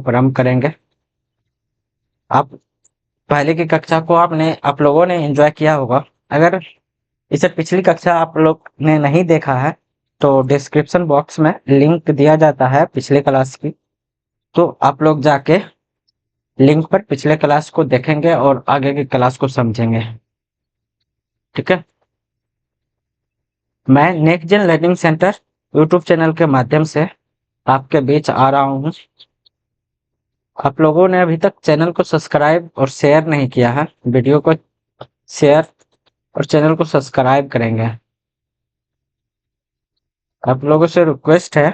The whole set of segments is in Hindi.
प्रारंभ करेंगे। आप पहले की कक्षा को आप लोगों ने एंजॉय किया होगा। अगर इसे पिछली कक्षा आप लोग ने नहीं देखा है तो डिस्क्रिप्शन बॉक्स में लिंक दिया जाता है पिछले क्लास की, तो आप लोग जाके लिंक पर पिछले क्लास को देखेंगे और आगे की क्लास को समझेंगे। ठीक है। मैं next gen learning centre YouTube channel के माध्यम से आपके बीच आ रहा हूँ। आप लोगों ने अभी तक चैनल को सब्सक्राइब और शेयर नहीं किया है, वीडियो को शेयर और चैनल को सब्सक्राइब करेंगे। आप लोगों से रिक्वेस्ट है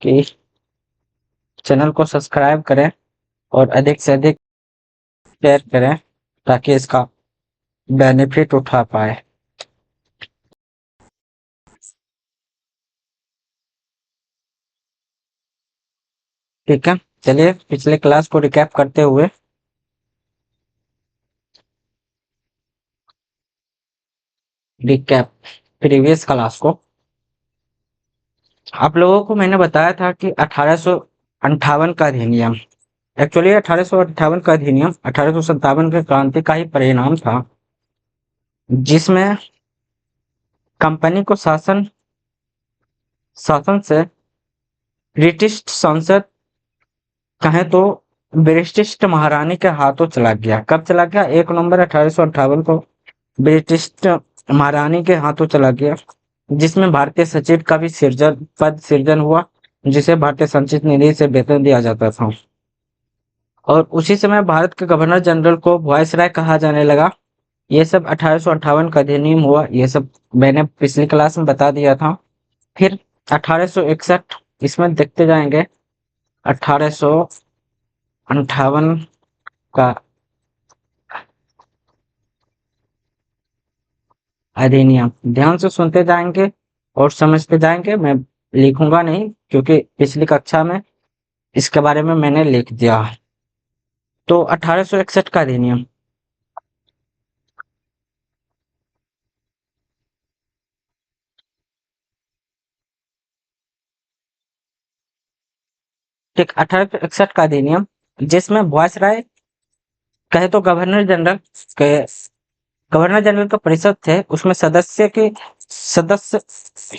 कि चैनल को सब्सक्राइब करें और अधिक से अधिक शेयर करें ताकि इसका बेनिफिट उठा पाए। ठीक है, चलिए पिछले क्लास को रिकैप करते हुए रिकैप प्रीवियस क्लास को आप लोगों को मैंने बताया था कि 1858 का अधिनियम, एक्चुअली 1858 का अधिनियम 1857 के क्रांति का ही परिणाम था, जिसमें कंपनी को शासन से ब्रिटिश संसद कहें तो ब्रिटिश महारानी के हाथों चला गया। कब चला गया? 1 नवंबर 1858 को ब्रिटिश महारानी के हाथों चला गया, जिसमें भारतीय सचिव का भी सृजन हुआ, जिसे भारतीय संचित निधि से वेतन दिया जाता था। और उसी समय भारत के गवर्नर जनरल को वायसराय कहा जाने लगा। ये सब 1858 का अधिनियम हुआ, ये सब मैंने पिछली क्लास में बता दिया था। फिर 1861 इसमें देखते जाएंगे। 1858 का अधिनियम ध्यान से सुनते जाएंगे और समझते जाएंगे। मैं लिखूंगा नहीं क्योंकि पिछली कक्षा में इसके बारे में मैंने लिख दिया। तो 1861 का अधिनियम, ठीक 1861 का अधिनियम, जिसमें वायसराय कहे तो के गवर्नर जनरल का परिषद थे, उसमें सदस्य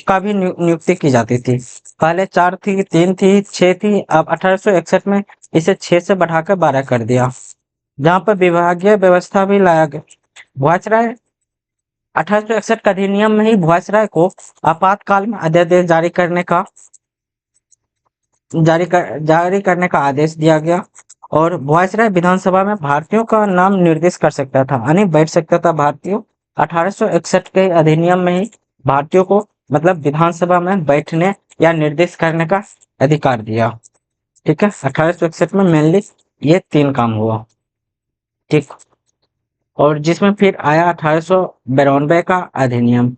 का भी नियुक्ति की जाती थी। पहले 4 थी, 3 थी, 6 थी, अब 1861 में इसे 6 से बढ़ाकर 12 कर दिया, जहां पर विभागीय व्यवस्था भी लाया गया। वायसराय 1861 का अधिनियम में ही वायसराय को आपातकाल में अध्यादेश जारी करने का आदेश दिया गया और वायसराय विधानसभा में भारतीयों का नाम निर्दिष्ट कर सकता था, यानी बैठ सकता था भारतीयों। 1861 के अधिनियम में ही भारतीयों को मतलब विधानसभा में बैठने या निर्दिष्ट करने का अधिकार दिया। ठीक है, 1861 में मेनली ये 3 काम हुआ। ठीक, और जिसमें फिर आया 1892 का अधिनियम।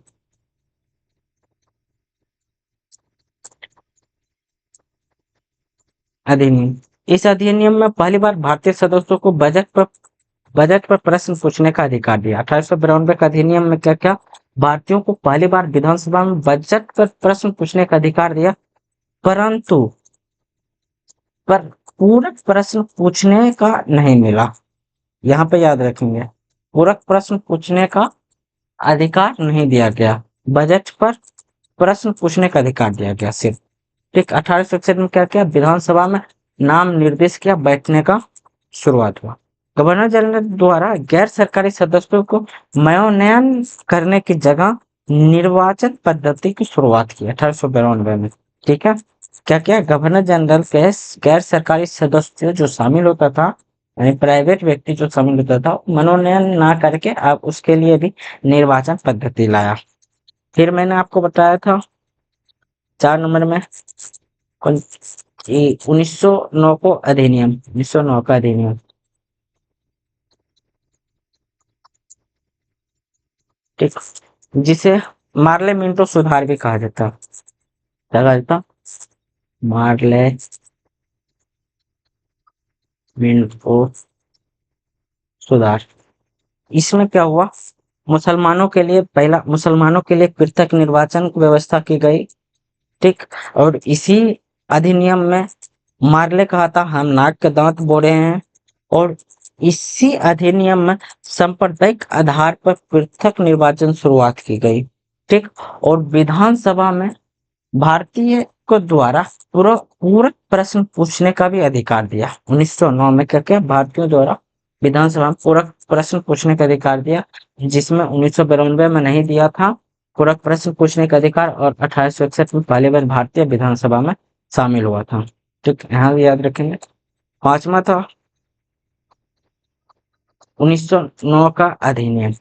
अधिनियम इस अधिनियम में पहली बार भारतीय सदस्यों को बजट पर प्रश्न पूछने का अधिकार दिया। 1892 का अधिनियम में क्या क्या? भारतीयों को पहली बार विधानसभा में बजट पर प्रश्न पूछने का अधिकार दिया, परंतु पर पूरक प्रश्न पूछने का नहीं मिला। यहाँ पे याद रखेंगे, पूरक प्रश्न पूछने का अधिकार नहीं दिया गया, बजट पर प्रश्न पूछने का अधिकार दिया गया सिर्फ। ठीक, 1861 में क्या किया? विधानसभा में नाम निर्देश किया, बैठने का शुरुआत हुआ। गवर्नर जनरल द्वारा गैर सरकारी सदस्यों को मनोनयन करने की जगह निर्वाचन पद्धति की शुरुआत की 1892 में। ठीक है, क्या क्या? गवर्नर जनरल के गैर सरकारी सदस्य जो शामिल होता था, यानी प्राइवेट व्यक्ति जो शामिल होता था, मनोनयन ना करके अब उसके लिए भी निर्वाचन पद्धति लाया। फिर मैंने आपको बताया था 4 नंबर में 1909 को अधिनियम, 1909 का अधिनियम। ठीक, जिसे मार्ले मिंटो सुधार भी कहा जाता। क्या कहा जाता? मार्ले मिंटो सुधार। इसमें क्या हुआ? मुसलमानों के लिए पृथक निर्वाचन की व्यवस्था की गई। ठीक, और इसी अधिनियम में मार्ले कहा था हम नाक के दांत बोड़े हैं। और इसी अधिनियम में सांप्रदायिक आधार पर पृथक निर्वाचन शुरुआत की गई। ठीक। और विधानसभा में भारतीय को द्वारा पूरक प्रश्न पूछने का भी अधिकार दिया। 1909 में करके भारतीयों द्वारा विधानसभा में पूरक प्रश्न पूछने का अधिकार दिया, जिसमें 1992 में नहीं दिया था पूरक प्रश्न पूछने का अधिकार, और 1861 में पहली बार भारतीय विधानसभा में शामिल हुआ था। ठीक, यहाँ भी याद रखेंगे। पांचवा था 1909 का अधिनियम,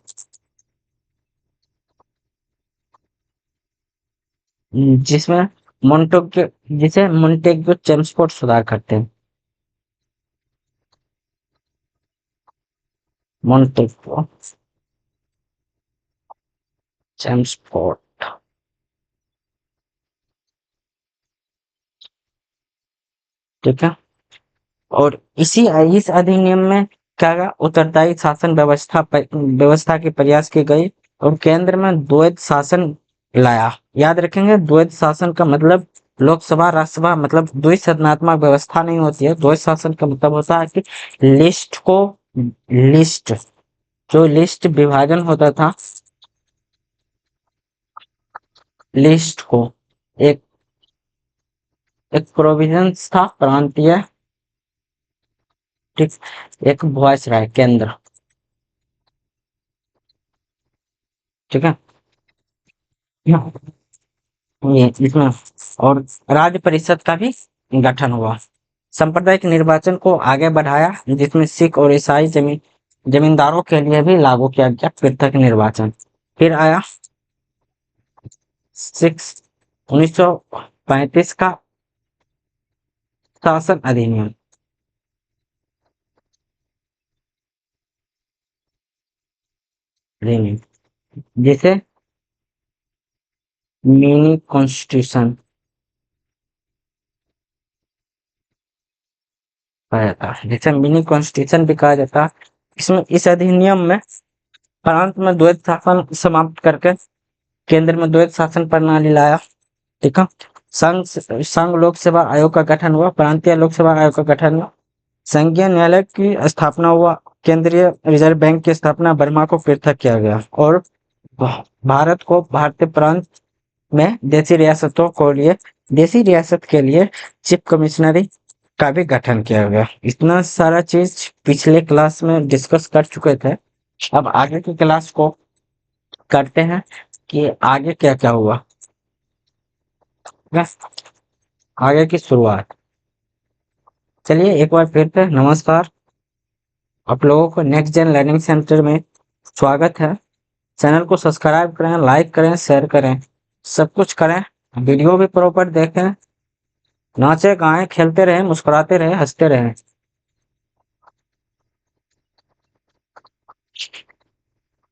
जिसमें मोन्टेग्यू जिसे मोन्टेग्यू चेम्सफोर्ड सुधार करते हैं। Montagu Chelmsford. ठीक है। और इस अधिनियम में क्या क्या उत्तरदायी शासन व्यवस्था के प्रयास की गई, और केंद्र में द्वैध शासन लाया। याद रखेंगे, द्वैध शासन का मतलब लोकसभा राज्यसभा, मतलब द्विसदनात्मक व्यवस्था नहीं होती है। द्वैध शासन का मतलब होता है कि लिस्ट जो लिस्ट विभाजन होता था, लिस्ट को एक एक प्रोविजंस था प्रांतीय। ठीक। एक वॉइस राय केंद्र। ठीक है। ये इसमें और राज्य परिषद का भी गठन हुआ। सांप्रदायिक निर्वाचन को आगे बढ़ाया, जिसमें सिख और ईसाई जमींदारों के लिए भी लागू किया गया पृथक निर्वाचन। फिर आया 1935 का शासन अधिनियम, जिसे मिनी कॉन्स्टिट्यूशन कहा जाता है, जिसे मिनी कॉन्स्टिट्यूशन भी कहा जाता है। इसमें इस अधिनियम में प्रांत में द्वैध शासन समाप्त करके केंद्र में द्वैध शासन प्रणाली लाया। ठीक है। संघ लोक सेवा आयोग का गठन हुआ, प्रांतीय लोक सेवा आयोग का गठन हुआ, संघीय न्यायालय की स्थापना हुआ, केंद्रीय रिजर्व बैंक की स्थापना, बर्मा को पृथक किया गया, और भारत को भारतीय प्रांत में देसी रियासत के लिए चीफ कमिश्नरी का भी गठन किया गया। इतना सारा चीज पिछले क्लास में डिस्कस कर चुके थे। अब आगे की क्लास को करते हैं कि आगे क्या क्या हुआ। बस आगे की शुरुआत। चलिए एक बार फिर से नमस्कार। आप लोगों को नेक्स्ट जेन लर्निंग सेंटर में स्वागत है। चैनल को सब्सक्राइब करें, लाइक करें, शेयर करें, सब कुछ करें। वीडियो भी प्रॉपर देखें, नाचे गाएं, खेलते रहें, मुस्कुराते रहें, हंसते रहें।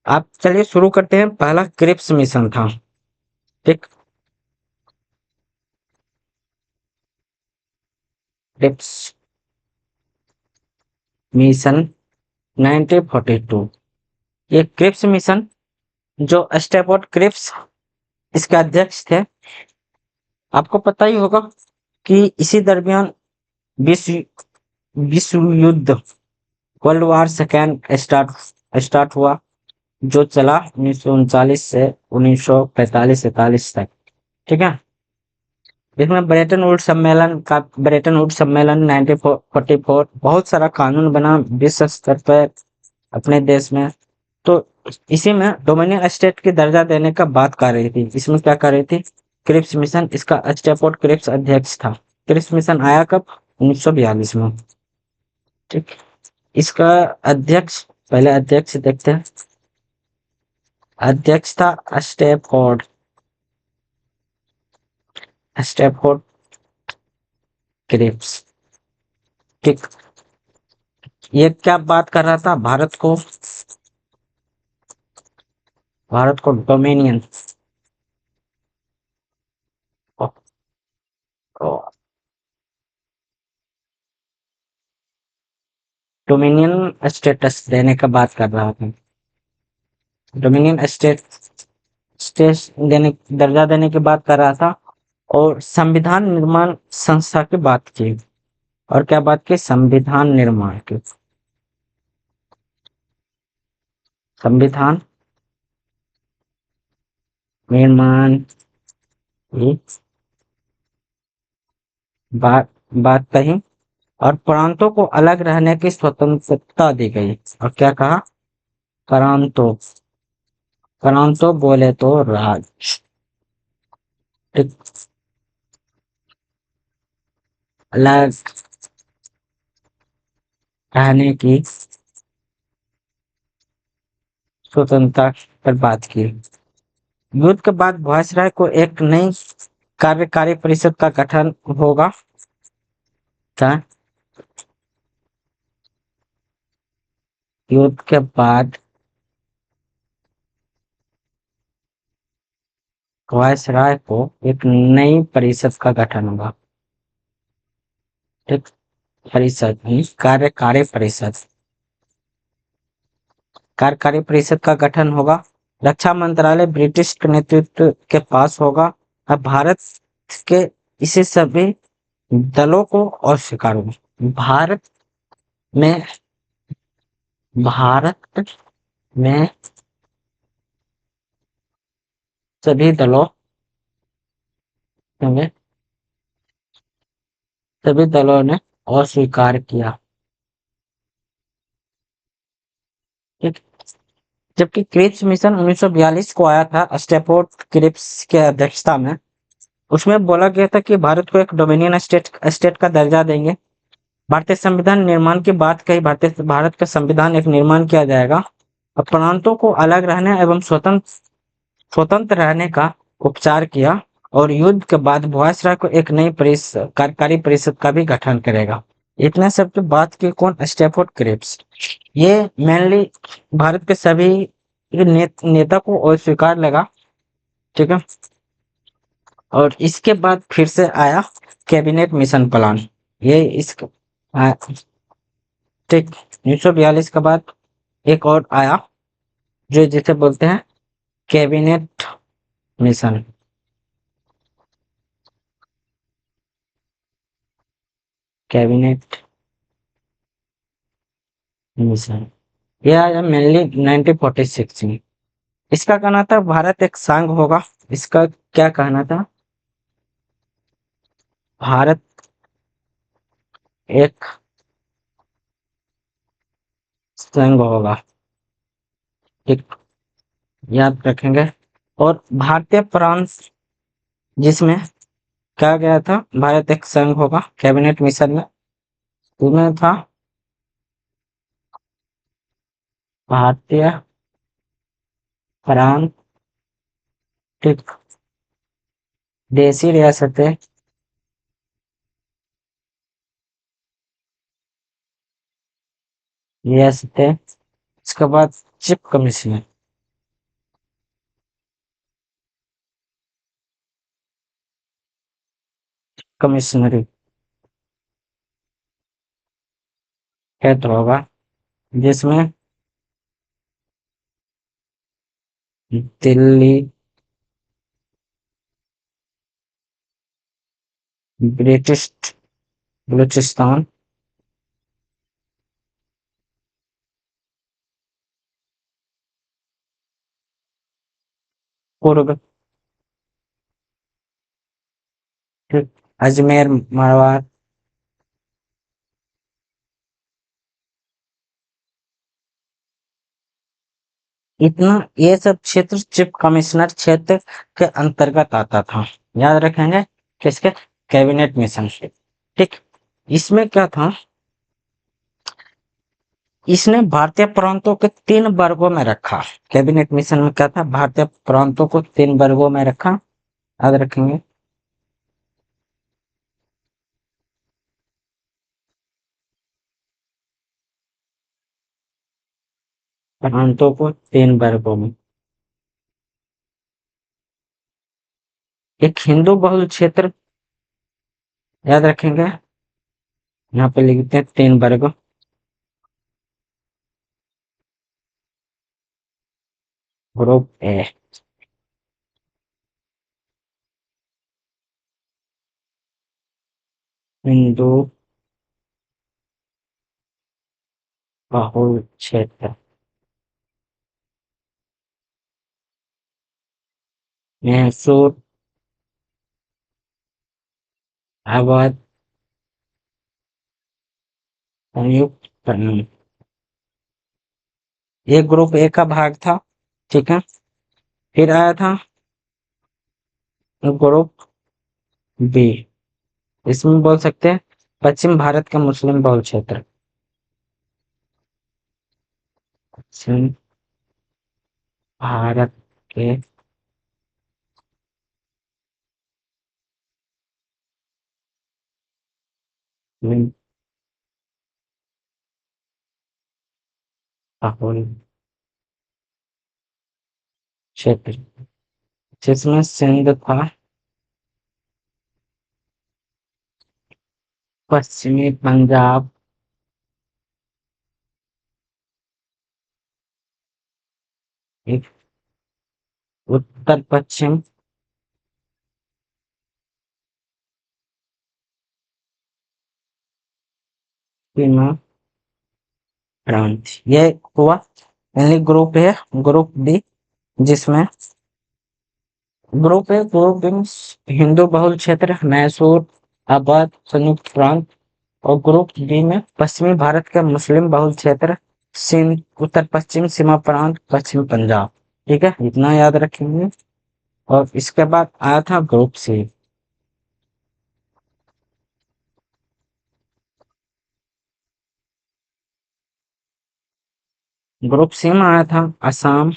आप चलिए शुरू करते हैं। पहला क्रिप्स मिशन था। ठीक। Cripps mission 1942। ये क्रिप्स मिशन जो स्टेफोर्ड क्रिप्स इसके अध्यक्ष थे। आपको पता ही होगा कि इसी दरमियान विश्व विश्व युद्ध वर्ल्ड वार सेकेंड स्टार्ट हुआ, जो चला 1939 से 1945-47 तक। ठीक है। इसमें ब्रेटन वुड सम्मेलन 1944, बहुत सारा कानून बना विश्व स्तर पर अपने देश में। तो इसी में डोमिनियन स्टेट की दर्जा देने का बात कर रही थी। इसमें क्या कर रही थी? Cripps mission. इसका स्टेफोर्ड क्रिप्स अध्यक्ष था। क्रिप्स मिशन आया कब? 1942 में। ठीक। इसका अध्यक्ष, पहले अध्यक्ष देखते हैं। अध्यक्ष था स्टेफोर्ड स्टेफोर्ड क्रिप्स। ठीक। ये क्या बात कर रहा था? भारत को डोमिनियन स्टेटस देने का बात कर रहा था। डोमिनियन स्टेट दर्जा देने की बात कर रहा था, और संविधान निर्माण संस्था की बात की। और क्या बात की, संविधान निर्माण की। संविधान निर्माण की बात बात कही, और प्रांतों को अलग रहने की स्वतंत्रता दी गई। और क्या कहा, प्रांतों, प्रांतों बोले तो राज्य, ठीक, अलग रहने की स्वतंत्रता पर बात की। युद्ध के बाद वायसराय को एक नई कार्यकारी परिषद का गठन होगा। क्या, युद्ध के बाद वायसराय को एक नई परिषद का गठन होगा, ठीक, परिषद नहीं, कार्यकारी परिषद, कार्यकारी परिषद का गठन होगा। रक्षा मंत्रालय ब्रिटिश के नेतृत्व के पास होगा। अब भारत के इसे सभी दलों को अस्वीकार होगा। में भारत में सभी दलों में सभी दलों ने अस्वीकार किया, ठीक। जबकि क्रिप्स मिशन 1942 को आया था स्टेफोर्ड क्रिप्स के अध्यक्षता में। उसमें बोला गया था कि भारत को एक डोमिनियन स्टेट का दर्जा देंगे। भारतीय संविधान निर्माण की बात कही, भारत का संविधान एक निर्माण किया जाएगा। और प्रांतों को अलग रहने एवं स्वतंत्र स्वतंत्र रहने का उपचार किया। और युद्ध के बाद वायसराय को एक नई कार्यकारी परिषद का भी गठन करेगा। इतने सब की बात की कौन, स्टेफोर्ड क्रिप्स। ये मेनली भारत के सभी नेता को अस्वीकार लगा, ठीक है। और इसके बाद फिर से आया कैबिनेट मिशन प्लान। ये इस ठीक 1942 के बाद एक और आया, जो जिसे बोलते हैं कैबिनेट मिशन। कैबिनेट मिशन ये आया मेनली 1946 में। इसका कहना था भारत एक संघ होगा। इसका क्या कहना था, भारत एक संघ होगा, ठीक, याद रखेंगे। और भारतीय प्रांत, जिसमें कहा गया था भारत एक संघ होगा, कैबिनेट मिशन में उसमें था भारतीय प्रांत, ठीक, देशी रियासतें, रियासतें। इसके बाद चीफ कमिश्नर, कमिश्नरी क्षेत्र होगा, जिसमें दिल्ली, ब्रिटिश बलूचिस्तान, पूर्व, ठीक, अजमेर, मारवाड़। इतना ये सब क्षेत्र चीफ कमिश्नर क्षेत्र के अंतर्गत आता था। याद रखेंगे किसके, कैबिनेट मिशन से, ठीक। इसमें क्या था, इसने भारतीय प्रांतों के 3 वर्गों में रखा। कैबिनेट मिशन में क्या था, भारतीय प्रांतों को 3 वर्गों में रखा। याद रखेंगे, प्रांतों को 3 वर्गों में। एक हिंदू बहुल क्षेत्र, याद रखेंगे, यहाँ पे लिखते हैं 3 वर्ग। ग्रुप ए, हिंदू बहुल क्षेत्र। मैसूर, अवध, संयुक्त प्रणाली। ये ग्रुप ए का भाग था। ठीक है। फिर आया था ग्रुप बी। इसमें बोल सकते हैं पश्चिम भारत का मुस्लिम बहुल क्षेत्र। पश्चिम भारत के मुस्लिम बहुल क्षेत्र, जिसमें सिंध था, पश्चिमी पंजाब, एक उत्तर पश्चिम सीमा प्रांत। ये हुआ यानी ग्रुप है। ग्रुप बी, जिसमें ग्रुप ए में हिंदू बहुल क्षेत्र, मैसूर, अवध, संयुक्त प्रांत। और ग्रुप बी में पश्चिमी भारत के मुस्लिम बहुल क्षेत्र, सिंध, उत्तर पश्चिम सीमा प्रांत, पश्चिम पंजाब। ठीक है, इतना याद रखेंगे। और इसके बाद आया था ग्रुप सी। ग्रुप सी में आया था असम,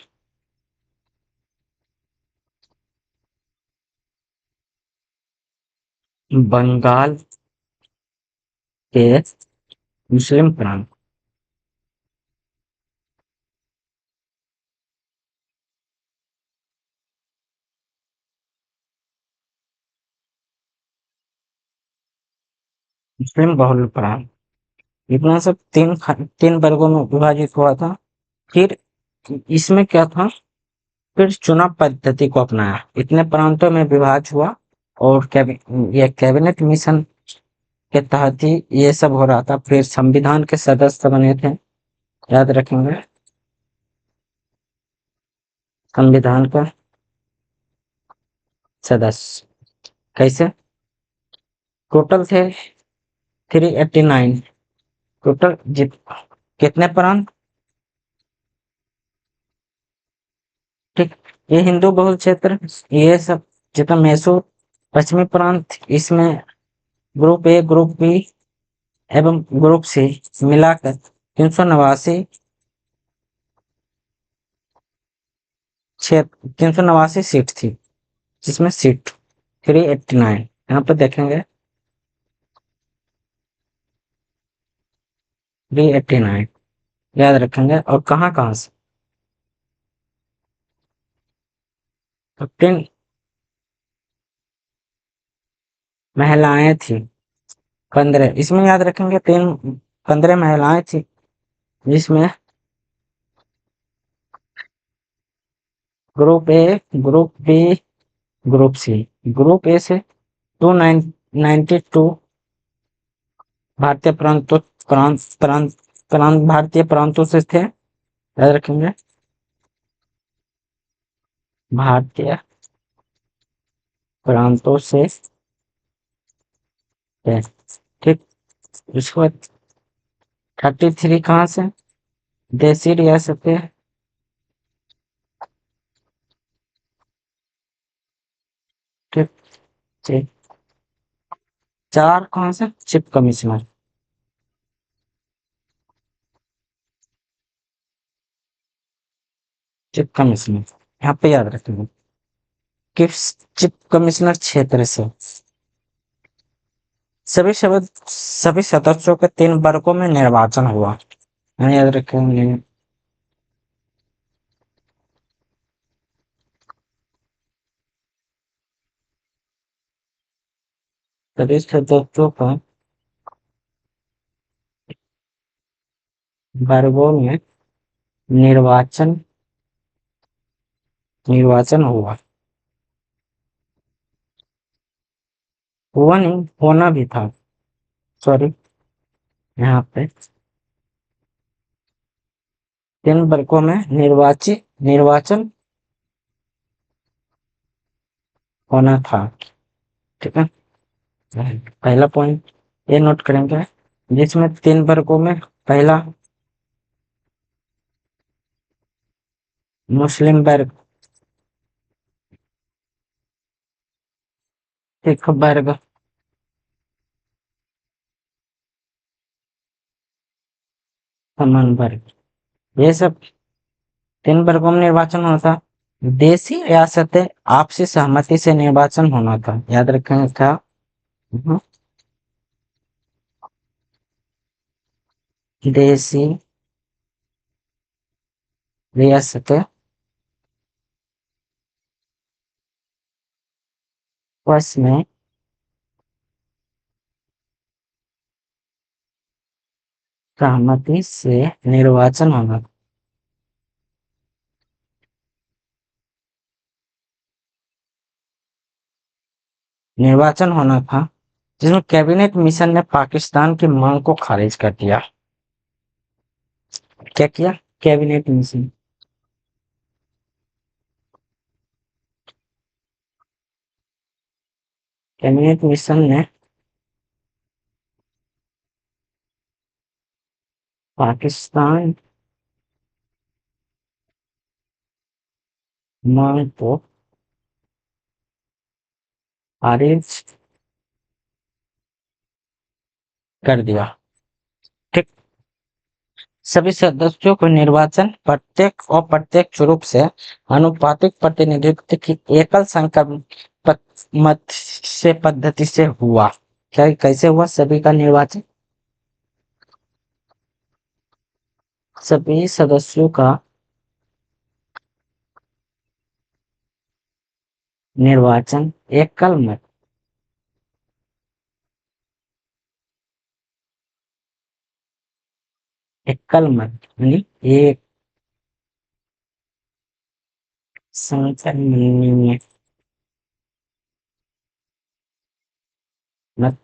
बंगाल के मुस्लिम प्रांत। मुस्लिम बहुल प्रांत। इतना सब तीन वर्गों में विभाजित हुआ था। फिर इसमें क्या था, फिर चुनाव पद्धति को अपनाया, इतने प्रांतों में विभाज हुआ। और ये कैबिनेट मिशन के तहत ही ये सब हो रहा था। फिर संविधान के सदस्य बने थे, याद रखेंगे, संविधान का सदस्य। कैसे, टोटल थे 389। टोटल कितने प्रांत? ठीक। ये हिंदू बहुल क्षेत्र, ये सब जितना मैसूर, पश्चिमी प्रांत, इसमें ग्रुप ए, ग्रुप बी एवं ग्रुप सी मिलाकर 389 क्षेत्र, 389 सीट थी, जिसमें सीट 389 यहाँ पर देखेंगे। 389 याद रखेंगे। और कहाँ कहाँ से 15 महिलाएं थी। 15 इसमें याद रखेंगे, 15 महिलाएं थी, जिसमें group A, group B, group C. Group A से 292 भारतीय प्रांतों प्रांत प्रांत प्रांत भारतीय प्रांतों से थे, याद रखेंगे, भारतीय प्रांतों से थे। ठीक। उसके बाद 33 कहाँ से, देसी रियासत है। ठीक। ठीक। 4 कहाँ से, चीफ कमिश्नर। चीफ कमिश्नर यहाँ पे याद रखेंगे, किस चीफ कमिश्नर क्षेत्र से। सभी सदस्यों के 3 वर्गों में निर्वाचन हुआ, यहाँ याद रखेंगे। सभी सदस्यों का वर्गों में निर्वाचन निर्वाचन हुआ। हुआ नहीं, होना भी था। सॉरी, यहाँ पे तीन वर्गों में निर्वाचन होना था। ठीक है, पहला पॉइंट ये नोट करेंगे, जिसमें तीन वर्गों में पहला मुस्लिम वर्ग, सिख वर्ग, समान वर्ग, ये सब तीन वर्गों में निर्वाचन होना था। देशी रियासतें आपसी सहमति से निर्वाचन होना था, याद रखेंगे क्या। हम्म, देशी रियासतें आपस में सहमति से निर्वाचन होना था। निर्वाचन होना था, जिसमें कैबिनेट मिशन ने पाकिस्तान की मांग को खारिज कर दिया। क्या किया कैबिनेट मिशन? कैबिनेट मिशन ने पाकिस्तान मांग को खारिज कर दिया। ठीक, सभी सदस्यों को निर्वाचन प्रत्यक्ष और अप्रत्यक्ष रूप से आनुपातिक प्रतिनिधित्व की एकल संख्या मत से पद्धति से हुआ। क्या कैसे हुआ सभी का निर्वाचन? सभी सदस्यों का निर्वाचन एकल मत यानी एक संख्या मत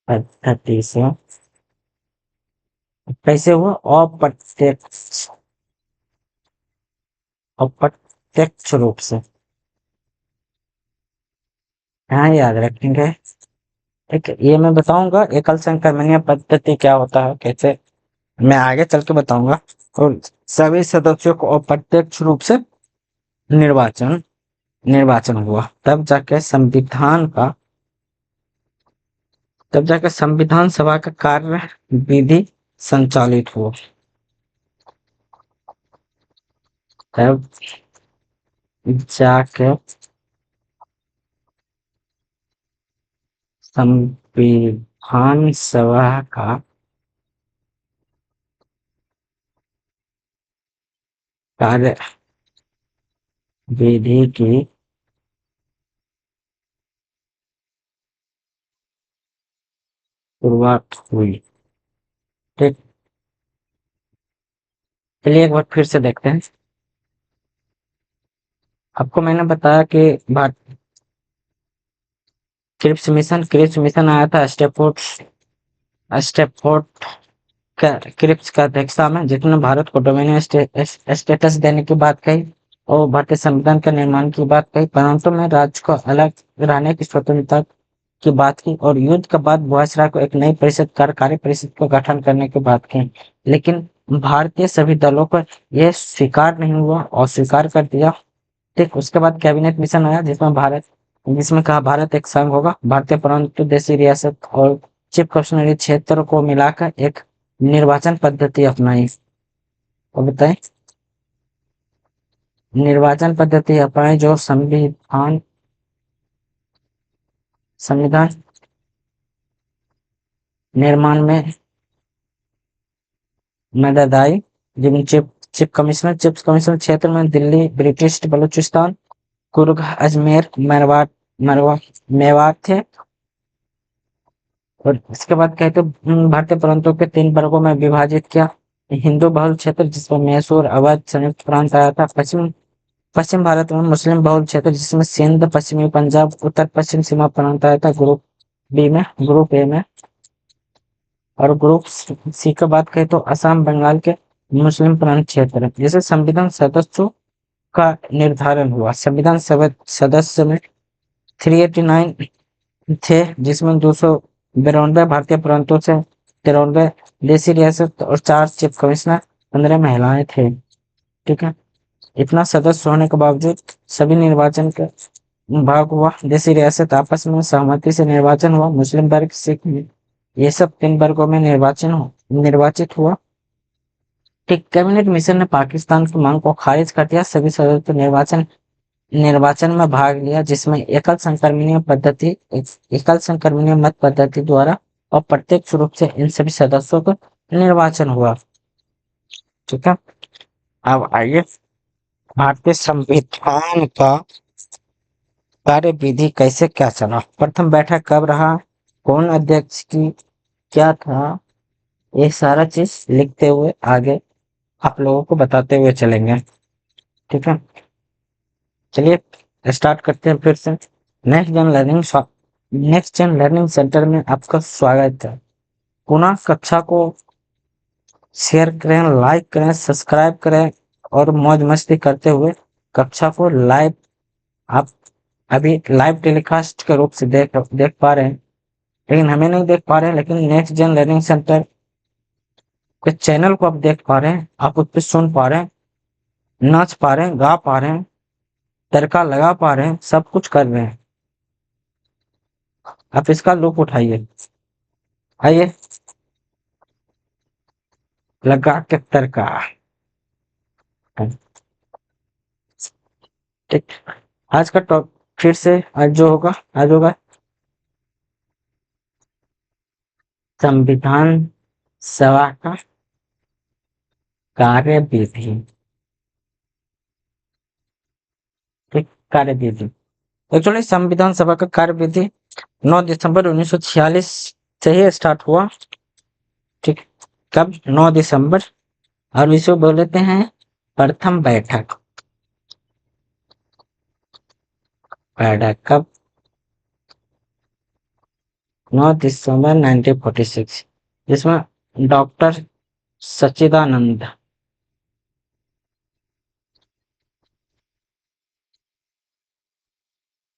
पद्धति से कैसे हुआ? अप्रत्यक्ष रूप से। हाँ, याद रखेंगे। ठीक है, ये मैं बताऊंगा एकल संक्रमणीय पद्धति क्या होता है, कैसे मैं आगे चल के बताऊंगा। और सभी सदस्यों को अप्रत्यक्ष रूप से निर्वाचन निर्वाचन हुआ, तब जाकर संविधान सभा का कार्य विधि संचालित हुआ। तब जाकर संविधान सभा का कार्य विधि की शुरुआत हुई। ठीक, चलिए एक बार फिर से देखते हैं। आपको मैंने बताया कि भारत क्रिप्स मिशन आया था स्टेपफोर्ड क्रिप्स का अध्यक्षता में, जिसने भारत को डोमिनियन स्टेटस देने की बात कही और भारतीय संविधान के निर्माण की बात कही, परंतु में राज्य को अलग रहने की स्वतंत्रता की बात की और युद्ध के बाद वायसराय को एक नई परिषद कार्यकारी परिषद को गठन करने की बात की। लेकिन भारतीय सभी दलों को यह स्वीकार नहीं हुआ और स्वीकार कर दिया। ठीक, उसके बाद कैबिनेट मिशन आया, जिसमें कहा भारत एक संघ होगा, भारतीय परंतु देशी रियासत और चिप कश्मीरी क्षेत्र को मिलाकर एक निर्वाचन पद्धति अपनाई। और बताएं, निर्वाचन पद्धति अपनाई जो संविधान निर्माण में मदद आई। जिनमें चिप्स कमिश्नर क्षेत्र में दिल्ली, ब्रिटिश बलूचिस्तान, कुर्ग, अजमेर, मेवात थे। और इसके बाद कहते भारतीय प्रांतों के तीन वर्गों में विभाजित किया। हिंदू बहुल क्षेत्र, जिसमें मैसूर, अवध, संयुक्त प्रांत आया था। पश्चिम भारत में मुस्लिम बहुल क्षेत्र, जिसमें सिंध, पश्चिमी पंजाब, उत्तर पश्चिम सीमा प्रांत आया था। ग्रुप ए में और ग्रुप सी का बात करें तो असम बंगाल के मुस्लिम प्रांत क्षेत्र। जैसे संविधान सदस्यों का निर्धारण हुआ, संविधान सदस्य में 389 थे, जिसमें 292 भारतीय प्रांतों से, 93 देशी रियासत और 4 चीफ कमिश्नर, 15 महिलाएं थे। ठीक है, इतना सदस्य होने के बावजूद सभी निर्वाचन का भाग हुआ। देशी रियासत आपस में सहमति से निर्वाचन हुआ। मुस्लिम वर्ग, सिख, ये सब 3 वर्गों में निर्वाचित हुआ। ठीक, कैबिनेट मिशन ने पाकिस्तान की मांग को खारिज कर दिया। सभी सदस्य निर्वाचन में भाग लिया, जिसमें एकल संक्रमणीय मत पद्धति द्वारा और प्रत्यक्ष रूप से इन सभी सदस्यों का निर्वाचन हुआ। ठीक है, अब आइए भारतीय संविधान का कार्य विधि कैसे क्या चला। प्रथम बैठक कब रहा, कौन अध्यक्ष की, क्या था, ये सारा चीज लिखते हुए आगे आप लोगों को बताते हुए चलेंगे। ठीक है, चलिए स्टार्ट करते हैं फिर से। नेक्स्ट जन लर्निंग सेंटर में आपका स्वागत है। पुनः कक्षा को शेयर करें, लाइक करें, सब्सक्राइब करें और मौज मस्ती करते हुए कक्षा को लाइव, आप अभी लाइव टेलीकास्ट के रूप से देख पा रहे हैं, लेकिन हमें नहीं देख पा रहे हैं, लेकिन नेक्स्ट जन लर्निंग सेंटर के चैनल को आप देख पा रहे हैं, आप उस पर सुन पा रहे हैं, नाच पा रहे हैं, गा पा रहे हैं, तड़का लगा पा रहे हैं, सब कुछ कर रहे हैं। आप इसका लुत्फ उठाइए। आइए लगा के तड़का। ठीक, आज का टॉप फिर से आज होगा संविधान सभा का कार्य विधि। ठीक, कार्य विधि एक्चुअली संविधान सभा का कार्य विधि 9 दिसंबर 1946 से ही स्टार्ट हुआ। ठीक, कब? 9 दिसंबर, और इसे बोलते हैं प्रथम बैठक। बैठक कब? 9 दिसंबर 1946, जिसमें डॉक्टर सच्चिदानंद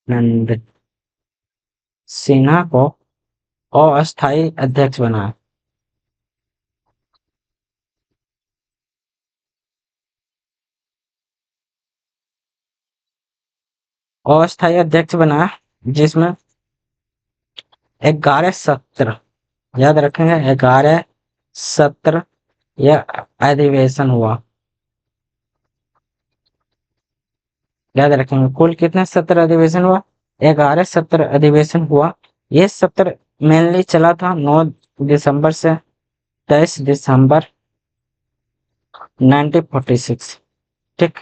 नंद सिन्हा को अस्थायी अध्यक्ष बनाया। अस्थायी अध्यक्ष बनाया, जिसमें 11 सत्र, याद रखेंगे 11 सत्र या अधिवेशन हुआ। याद रखेंगे कुल कितने सत्र अधिवेशन हुआ? 11 सत्र अधिवेशन हुआ। ये सत्र मेनली चला था 9 दिसंबर से 23 दिसंबर 1946। ठीक,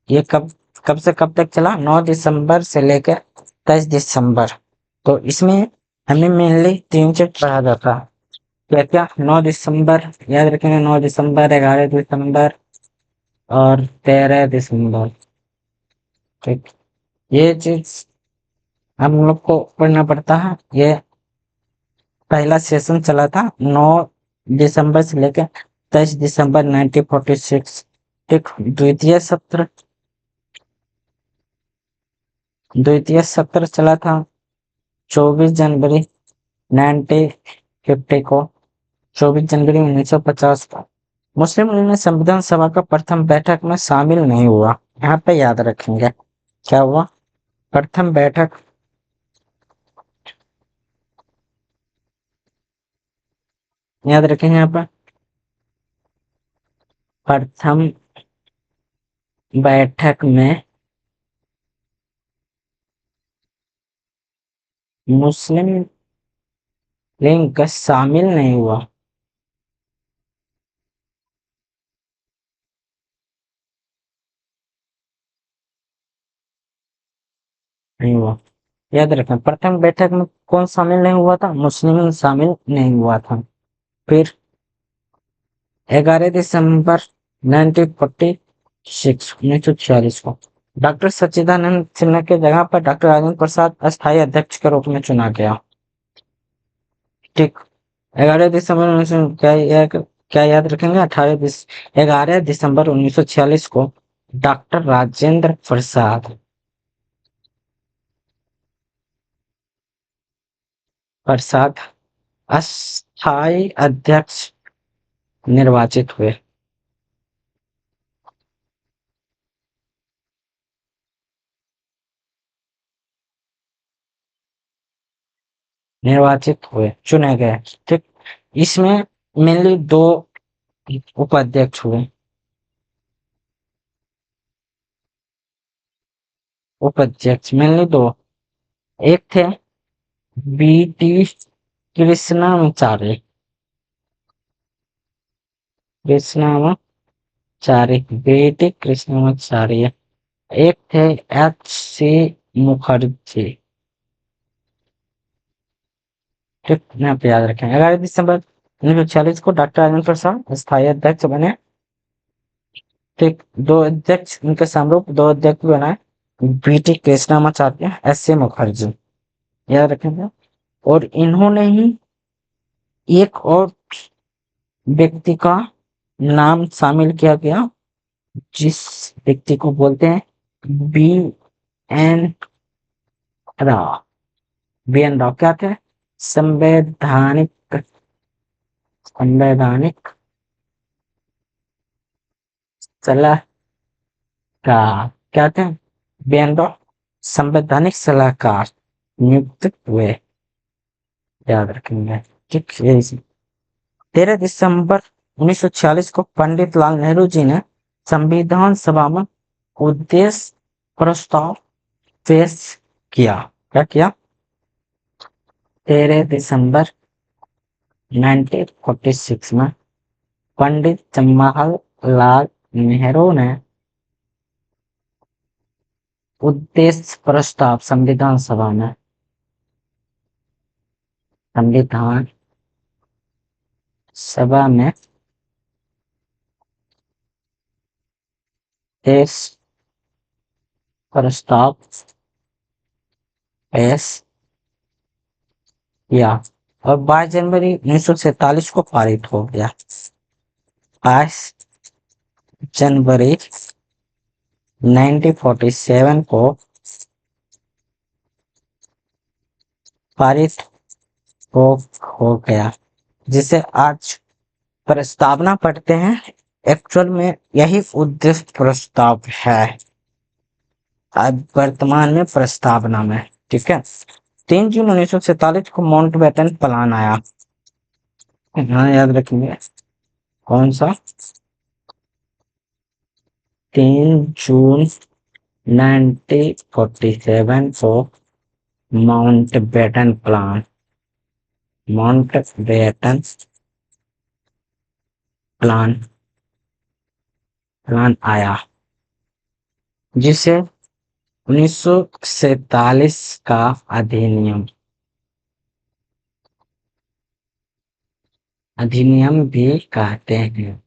ये कब कब से कब तक चला? 9 दिसंबर से लेकर 23 दिसंबर। तो इसमें हमें मेनली 3 चीज पढ़ा जाता है। क्या क्या? 9 दिसंबर, याद रखेंगे 9 दिसंबर, 11 दिसंबर और 13 दिसंबर। ठीक, ये चीज हम लोग को पढ़ना पड़ता है। ये पहला सेशन चला था 9 दिसंबर से लेकर 23 दिसंबर 1946। ठीक, द्वितीय सत्र चला था 24 जनवरी 1950 को, 24 जनवरी 1950 को। मुस्लिम लीग ने संविधान सभा का प्रथम बैठक में शामिल नहीं हुआ। यहाँ पे याद रखेंगे क्या हुआ? प्रथम बैठक याद रखेंगे यहाँ पर, प्रथम बैठक में मुस्लिम लीग का शामिल नहीं हुआ। नहीं हुआ, याद रखें प्रथम बैठक में कौन शामिल नहीं हुआ था? मुस्लिम लीग शामिल नहीं हुआ था। फिर 11 दिसंबर 1946 को डॉक्टर सच्चिदानंद सिन्हा के जगह पर डॉक्टर राजेंद्र प्रसाद अस्थायी अध्यक्ष के रूप में चुना गया। ठीक, क्या याद रखेंगे? 11 दिसंबर 1946 को डॉक्टर राजेंद्र प्रसाद अस्थाई अध्यक्ष निर्वाचित हुए। चुने गए। ठीक। इसमें मेनली दो उपाध्यक्ष हुए। उपाध्यक्ष मेनली दो। एक थे B T Krishnacharya. B T Krishnacharya. एक थे एच सी मुखर्जी। ठीक, यहाँ पे याद रखें। 11 दिसंबर 1946 को डॉक्टर राजेंद्र प्रसाद स्थायी अध्यक्ष बने। ठीक। दो अध्यक्ष उनके समरूप दो अध्यक्ष बनाए, B T Krishnacharya, S C Mukherjee, याद रखेंगे। और इन्होंने ही एक और व्यक्ति का नाम शामिल किया गया, जिस व्यक्ति को बोलते हैं B N Rau. B N Rau क्या थे? संवैधानिक संवैधानिक सलाहकार। क्या थे? बी एन राव संवैधानिक सलाहकार नियुक्त हुए, याद रखेंगे। ठीक है। 13 दिसंबर 1946 को पंडित लाल नेहरू जी ने संविधान सभा में उद्देश्य प्रस्ताव पेश किया। क्या किया? 13 दिसंबर 1946 में पंडित जवाहरलाल नेहरू ने उद्देश्य प्रस्ताव संविधान सभा में देश प्रस्ताव पेश किया और 22 जनवरी 1947 को पारित हो गया। 22 जनवरी 1947 को पारित हो गया, जिसे आज प्रस्तावना पढ़ते हैं। एक्चुअल में यही उद्देश्य प्रस्ताव है अब वर्तमान में प्रस्तावना में। ठीक है। 3 जून 1947 को माउंटबेटन प्लान आया। हाँ, याद रखेंगे। कौन सा? 3 जून 1947 को माउंटबेटन प्लान आया, जिसे 1947 का अधिनियम भी कहते हैं।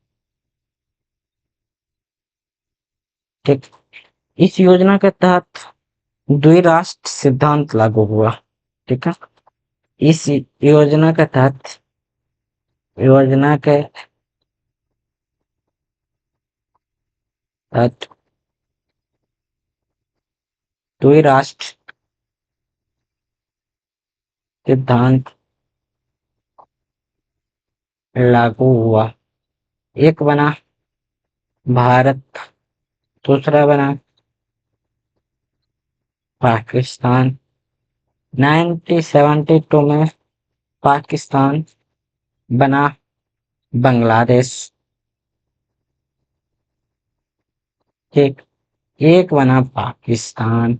ठीक। इस योजना के तहत द्विराष्ट्र सिद्धांत लागू हुआ। ठीक है। इस योजना के तहत द्विराष्ट्र सिद्धांत लागू हुआ। एक बना भारत, दूसरा बना पाकिस्तान। 1972 में पाकिस्तान बना बांग्लादेश। ठीक। एक बना पाकिस्तान,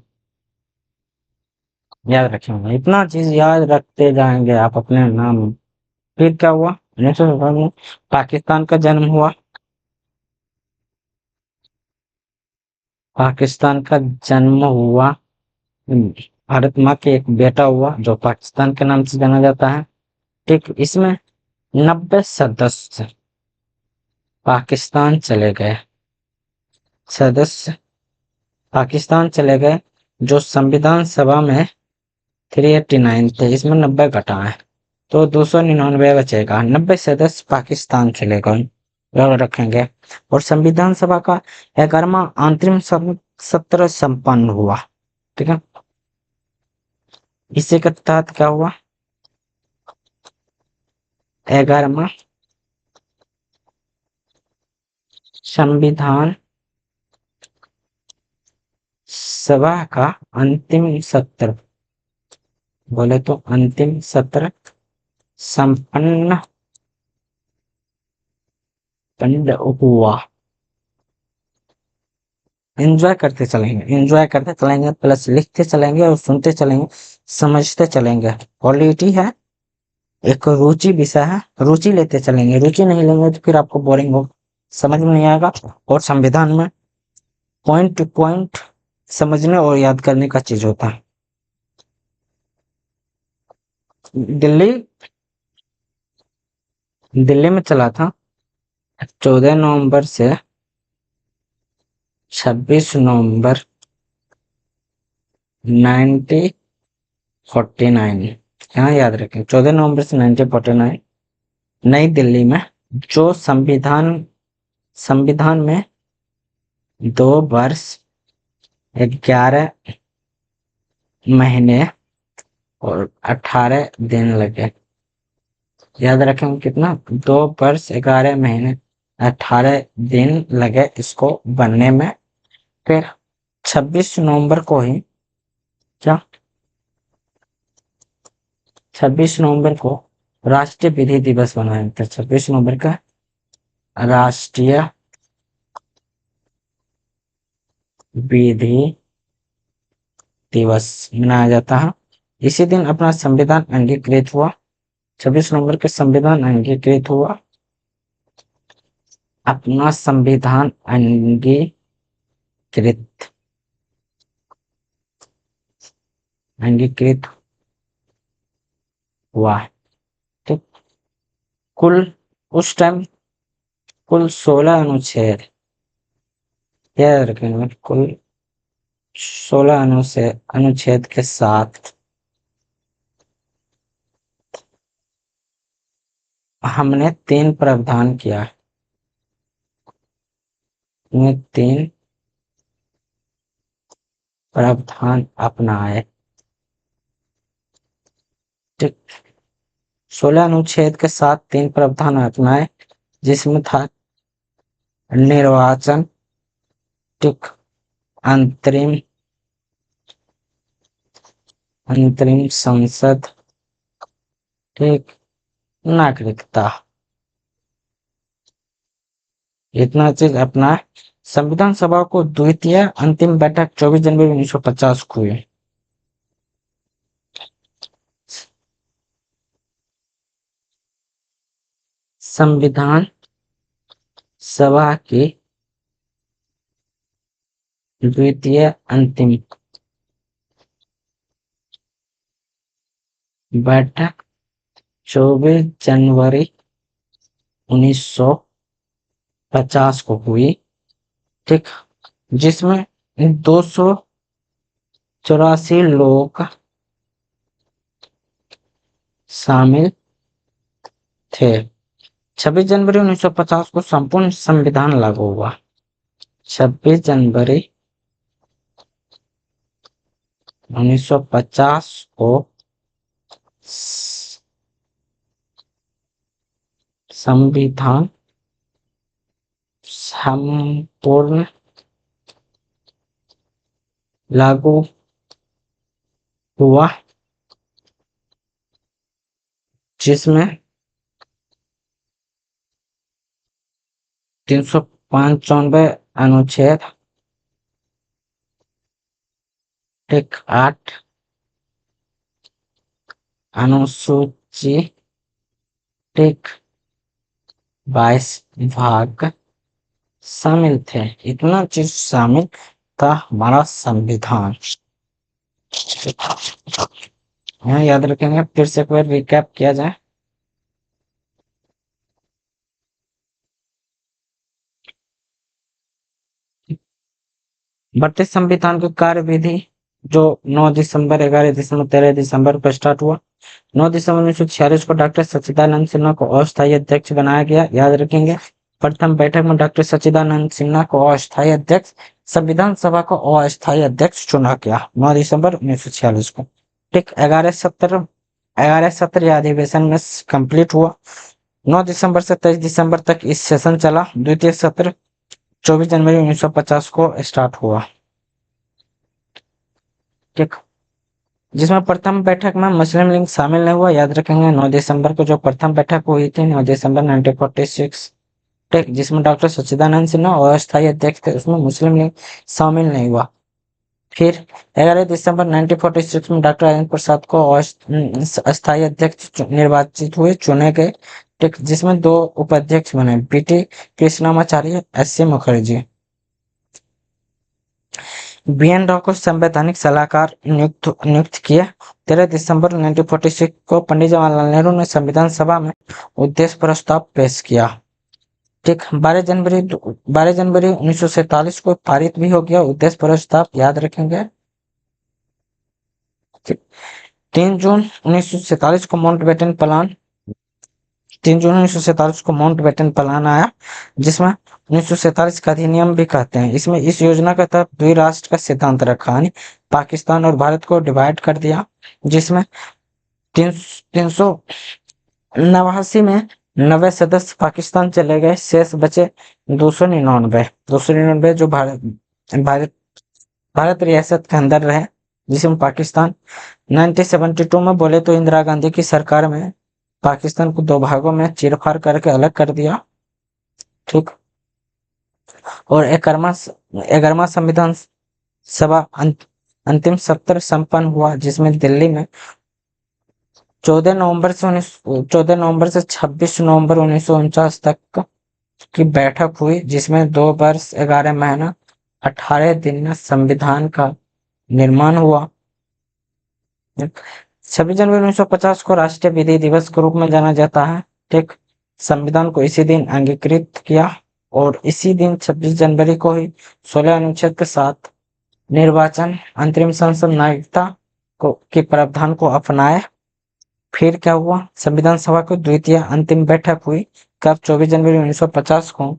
याद रखेंगे। इतना चीज याद रखते जाएंगे आप अपने नाम। फिर क्या हुआ? 1957 में पाकिस्तान का जन्म हुआ। भारत माँ के एक बेटा हुआ जो पाकिस्तान के नाम से जाना जाता है। ठीक। इसमें 90 सदस्य पाकिस्तान चले गए। जो संविधान सभा में 389 थे, इसमें 90 घटा है। तो 299 बचेगा। 90 सदस्य पाकिस्तान से लेकर रखेंगे। और संविधान सभा का 11वां अंतरिम सत्र संपन्न हुआ। ठीक है, इसी के तहत क्या हुआ, 11वां संविधान सभा का अंतिम सत्र, बोले तो अंतिम सत्र संपन्न हुआ। एंजॉय करते चलेंगे, प्लस लिखते चलेंगे और सुनते चलेंगे, समझते चलेंगे। क्वालिटी है, एक रुचि विषय है, रुचि लेते चलेंगे। रुचि नहीं लेंगे तो फिर आपको बोरिंग हो, समझ में नहीं आएगा। और संविधान में पॉइंट टू पॉइंट समझने और याद करने का चीज होता है। दिल्ली दिल्ली में चला था 14 नवंबर से 26 नवंबर 1949। यहाँ याद रखें, 14 नवंबर से 1949 नई दिल्ली में, जो संविधान में 2 वर्ष 11 महीने और 18 दिन लगे। याद रखें कितना, 2 वर्ष 11 महीने 18 दिन लगे इसको बनने में। फिर 26 नवंबर को ही क्या, 26 नवंबर को राष्ट्रीय विधि दिवस मनाया था। 26 नवंबर का राष्ट्रीय विधि दिवस मनाया जाता है। इसी दिन अपना संविधान अंगीकृत हुआ। 26 नवंबर के संविधान अंगीकृत हुआ, अपना संविधान अंगीकृत हुआ। ठीक, कुल उस टाइम कुल 16 अनुच्छेद, याद रखेंगे, कुल 16 अनुच्छेद के साथ हमने 3 प्रावधान किया। 3 प्रावधान अपनाए। ठीक, 16 अनुच्छेद के साथ 3 प्रावधान अपनाए, जिसमें था निर्वाचन, ठीक, अंतरिम संसद, ठीक, नागरिकता। इतना चीज अपना। संविधान सभा को द्वितीय अंतिम बैठक 24 जनवरी 1950 को हुई। संविधान सभा की द्वितीय अंतिम बैठक 24 जनवरी 1950 को हुई। ठीक, जिसमें 284 लोग शामिल थे। 26 जनवरी 1950 को संपूर्ण संविधान लागू हुआ। 26 जनवरी 1950 को संविधान संपूर्ण लागू हुआ, जिसमें 395 अनुच्छेद, ठीक, 8 अनुसूची, ठीक, 22 भाग शामिल थे। इतना चीज शामिल था हमारा संविधान। यहाँ याद रखेंगे, फिर से एक बार रिकैप किया जाए। भारतीय संविधान की कार्यविधि जो 9 दिसंबर 11 दिसंबर 13 दिसंबर को स्टार्ट हुआ, 9 दिसंबर 1946 को डॉक्टर सच्चिदानंद सिन्हा को अस्थायी अध्यक्ष बनाया गया, याद रखेंगे। प्रथम बैठक में डॉक्टर सच्चिदानंद सिन्हा को अस्थायी अध्यक्ष, संविधान सभा को अस्थायी अध्यक्ष चुना गया 9 दिसंबर 1946 को। ठीक, 11 सत्र या अधिवेशन में कंप्लीट हुआ। 9 दिसंबर से 23 दिसंबर तक इस सेशन चला। द्वितीय सत्र 24 जनवरी 1950 को स्टार्ट हुआ। ठीक, जिसमें प्रथम बैठक में मुस्लिम लीग शामिल नहीं हुआ, याद रखेंगे। 9 दिसंबर को जो प्रथम बैठक हुई थी 9 दिसंबर 1946, ठीक, जिसमें डॉक्टर सच्चिदानंद सिन्हा अस्थायी अध्यक्ष थे, उसमें मुस्लिम लीग शामिल नहीं हुआ। फिर 11 दिसंबर 1946 में डॉक्टर राजेंद्र प्रसाद को अस्थायी अध्यक्ष निर्वाचित हुए, चुने गए। ठीक, जिसमें 2 उपाध्यक्ष बने, B T Krishnamachari, S C Mukherjee. B N. Rau को संवैधानिक सलाहकार नियुक्त किया। 13 दिसंबर 1946 को पंडित जवाहरलाल नेहरू ने संविधान सभा में उद्देश्य प्रस्ताव पेश किया। ठीक, 12 जनवरी 1947 को पारित भी हो गया उद्देश्य प्रस्ताव, याद रखेंगे। 3 जून 1947 को माउंटबेटन प्लान 3 जून 1947 को माउंटबेटन प्लान आया, जिसमें 1947 का अधिनियम भी कहते हैं। इसमें इस योजना के तहत द्विराष्ट्र का सिद्धांत रखा, यानी पाकिस्तान और भारत को डिवाइड कर दिया, जिसमें 389 में 90 सदस्य पाकिस्तान चले गए, शेष बचे 299 जो भारत रियासत के अंदर रहे, जिसमें पाकिस्तान 1972 में बोले तो इंदिरा गांधी की सरकार में पाकिस्तान को 2 भागों में चीरफाड़ करके अलग कर दिया। ठीक, और 11वां संविधान सभा अंतिम सत्र संपन्न हुआ, जिसमें दिल्ली में 14 नवंबर से 26 नवंबर 1949 तक की बैठक हुई, जिसमें 2 वर्ष 11 महीना 18 दिन में संविधान का निर्माण हुआ। 26 जनवरी 1950 को राष्ट्रीय विधि दिवस के रूप में जाना जाता है। ठीक, संविधान को इसी दिन अंगीकृत किया और इसी दिन 26 जनवरी को ही 16 अनुच्छेद के साथ निर्वाचन, अंतरिम संसद, नागरिकता के प्रावधान को अपनाए। फिर क्या हुआ, संविधान सभा की द्वितीय अंतिम बैठक हुई, कब? 24 जनवरी 1950 को।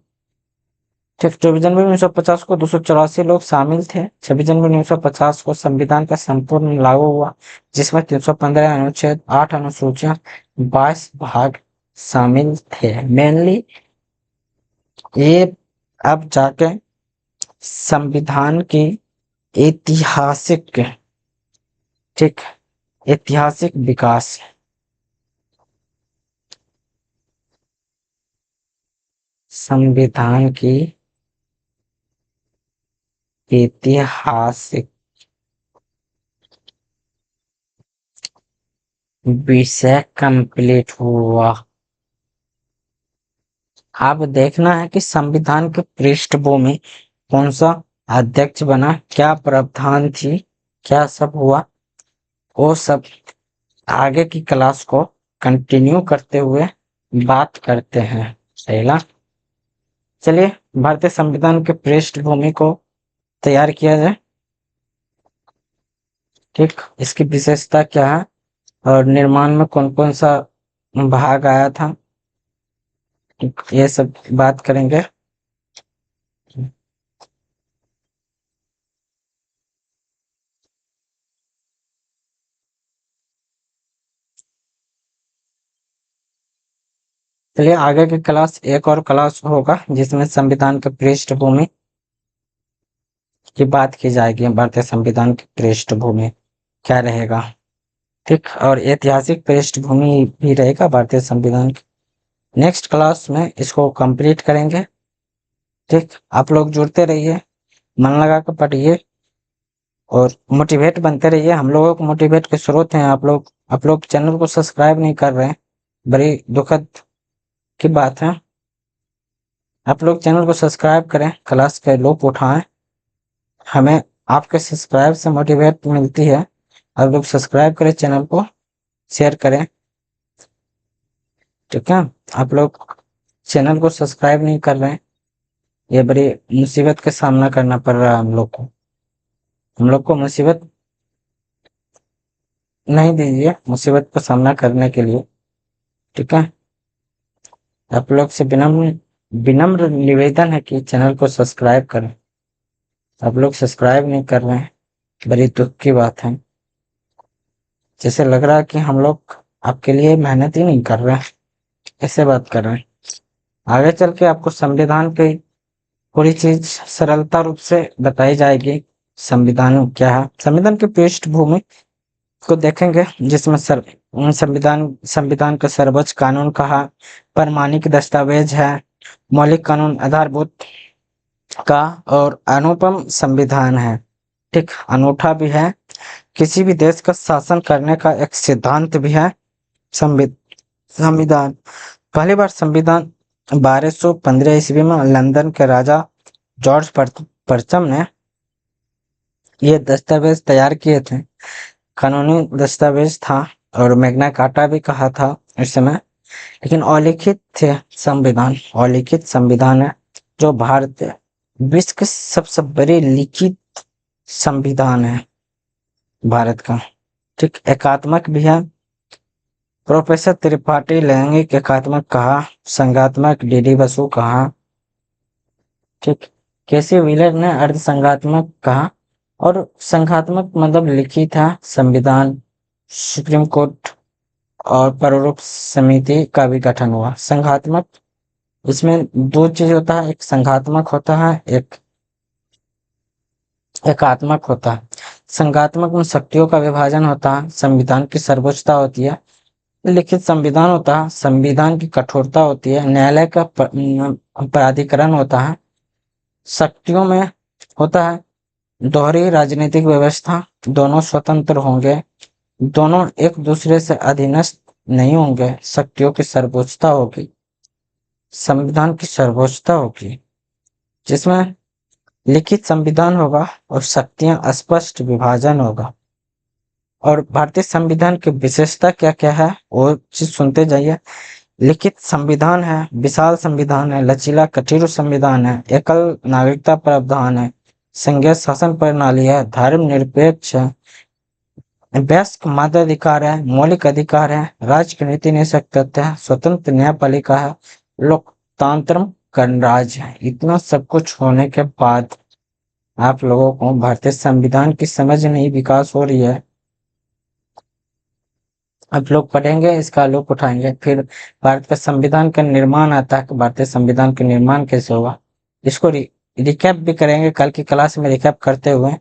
ठीक, 24 जनवरी 1950 को 284 लोग शामिल थे। 26 जनवरी 1950 को संविधान का संपूर्ण लागू हुआ, जिसमें 315 अनुच्छेद, 8 अनुसूचियां, 22 भाग शामिल थे। मेनली ये अब जाके संविधान की ऐतिहासिक विकास, संविधान की ऐतिहासिक विषय कंप्लीट हुआ। अब देखना है कि संविधान के पृष्ठभूमि कौन सा अध्यक्ष बना, क्या प्रावधान थी, क्या सब हुआ, वो सब आगे की क्लास को कंटिन्यू करते हुए बात करते हैं। पहला, चलिए भारतीय संविधान के पृष्ठभूमि को तैयार किया जाए। ठीक, इसकी विशेषता क्या है और निर्माण में कौन कौन सा भाग आया था, ये सब बात करेंगे। चलिए आगे की क्लास एक और क्लास होगा, जिसमें संविधान के पृष्ठभूमि की बात की जाएगी। भारतीय संविधान की पृष्ठभूमि क्या रहेगा, ठीक, और ऐतिहासिक पृष्ठभूमि भी रहेगा भारतीय संविधान की। नेक्स्ट क्लास में इसको कंप्लीट करेंगे। ठीक, आप लोग जुड़ते रहिए, मन लगा कर पढ़िए और मोटिवेट बनते रहिए। हम लोगों को मोटिवेट के स्रोत हैं आप लोग। आप लोग चैनल को सब्सक्राइब नहीं कर रहे हैं, बड़ी दुखद की बात है। आप लोग चैनल को सब्सक्राइब करें, क्लास के लुत्फ उठाएं। हमें आपके सब्सक्राइब से मोटिवेट मिलती है। आप लोग सब्सक्राइब करें, चैनल को शेयर करें। ठीक है, आप लोग चैनल को सब्सक्राइब नहीं कर रहे हैं, ये बड़ी मुसीबत का सामना करना पड़ रहा है हम लोग को। मुसीबत नहीं दीजिए मुसीबत का सामना करने के लिए। ठीक है, आप लोग से विनम्र विनम्र निवेदन है कि चैनल को सब्सक्राइब करें। आप लोग सब्सक्राइब नहीं कर रहे हैं, बड़ी दुख की बात है। जैसे लग रहा है कि हम लोग आपके लिए मेहनत ही नहीं कर रहे हैं, ऐसे बात कर रहे हैं। आगे चल के आपको संविधान की पूरी चीज सरलता रूप से बताई जाएगी। संविधान क्या है, संविधान की पृष्ठभूमि को देखेंगे, जिसमें संविधान संविधान का सर्वोच्च कानून कहा, प्रमाणिक दस्तावेज है, मौलिक कानून आधारभूत का और अनुपम संविधान है। ठीक, अनूठा भी है, किसी भी देश का शासन करने का एक सिद्धांत भी है। संविधान पहली बार संविधान 1215 ईस्वी में लंदन के राजा जॉर्ज प्रथम ने ये दस्तावेज तैयार किए थे। कानूनी दस्तावेज था और मैग्ना कार्टा भी कहा था उस समय। लेकिन अलिखित थे संविधान, अलिखित संविधान है जो भारत विश्व की सबसे बड़ी लिखित संविधान है भारत का। ठीक, एकात्मक भी है। प्रोफेसर त्रिपाठी लैंगिक एकात्मक कहा, संघात्मक डीडी बसु कहा। ठीक, केसी व्हीलर ने अर्ध संघात्मक कहा। और संघात्मक मतलब लिखित था संविधान, सुप्रीम कोर्ट और प्रारूप समिति का भी गठन हुआ। संघात्मक, इसमें दो चीज होता है, एक संघात्मक होता है, एक एकात्मक होता है। संघात्मक में शक्तियों का विभाजन होता है, संविधान की सर्वोच्चता होती है। लिखित संविधान होता है, संविधान की कठोरता होती है, न्यायालय का प्राधिकरण होता है। शक्तियों में होता है दोहरी राजनीतिक व्यवस्था, दोनों स्वतंत्र होंगे, दोनों एक दूसरे से अधीनस्थ नहीं होंगे, शक्तियों की सर्वोच्चता होगी, संविधान की सर्वोच्चता होगी, जिसमें लिखित संविधान होगा और शक्तियां स्पष्ट विभाजन होगा। और भारतीय संविधान की विशेषता क्या क्या है वो चीज सुनते जाइए। लिखित संविधान है, विशाल संविधान है, लचीला कठोर संविधान है, एकल नागरिकता प्रावधान है, संघीय शासन प्रणाली है, धर्मनिरपेक्ष है, वयस्क मानवाधिकार है, मौलिक अधिकार है, राज्य के नीति निषेध तथ्य है, स्वतंत्र न्यायपालिका है, लोकतंत्र गणराज्य है। इतना सब कुछ होने के बाद आप लोगों को भारतीय संविधान की समझ नहीं विकास हो रही है। आप लोग पढ़ेंगे, इसका लोग उठाएंगे, फिर भारत का संविधान का निर्माण आता है कि भारतीय संविधान का निर्माण कैसे होगा, इसको रिकैप भी करेंगे कल की क्लास में, रिकैप करते हुए